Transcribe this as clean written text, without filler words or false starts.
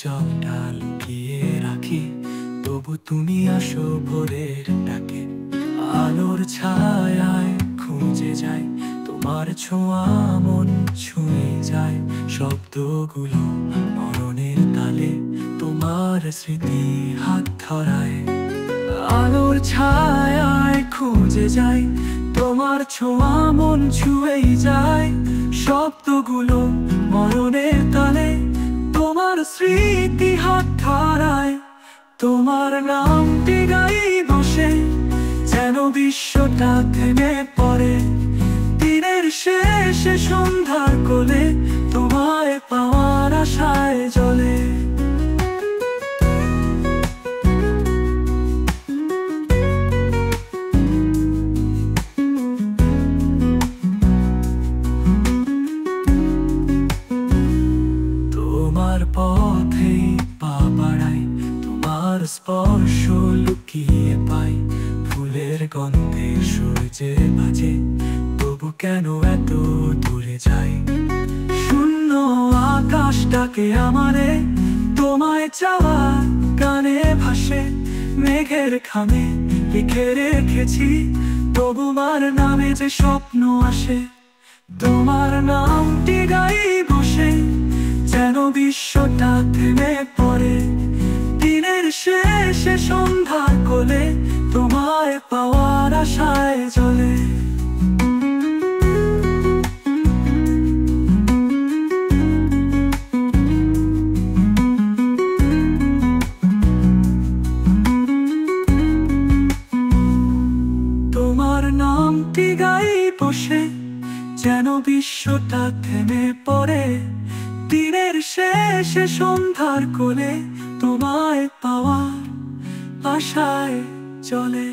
জলটা লুকিয়ে রাখি, তবু তুমি আসো ভোরের ডাকে। আলোর ছায়ায় খুঁজে যাই, তোমার ছোঁয়া মন ছুঁয়ে যায়। শব্দগুলো মরণের তালে, তোমার স্মৃতি হাত ধরায়। আলোর ছায়ায় খুঁজে যাই, তোমার ছোঁয়া মন ছুঁয়েই যায়। শব্দগুলো মরণের তালে, তোমার স্মৃতি হাত ধরায়। তোমার নামটি গাই বসে, যেন বিশ্বটা থেমে পড়ে। দিনের শেষে সন্ধ্যার কোলে, তোমায় পাওয়ার আশায় জ্বলে। তোমার পথেই পা বাড়াই, তোমার স্পর্শ লুকিয়ে পাই। ফুলের গন্ধে সূর্যে বাজে, তবু কেন এত দূরে যাই। শূন্য আকাশটাকে আমারে, তোমায় চাওয়া গানে ভাসে। মেঘের খামে লিখে রেখেছি, তবু মার নামে যে স্বপ্ন আসে। তোমার নামটি গাই বসে, যেন বিশ্বটা থেমে পড়ে। দিনের শেষে সন্ধ্যার কোলে, তোমায় পাওয়ার আশায় জ্বলে। তোমার নামটি গাই বসে, যেন বিশ্বটা থেমে পড়ে। দিনের শেষে সন্ধ্যার কোলে, তোমায় পাওয়ার আশায় জ্বলে।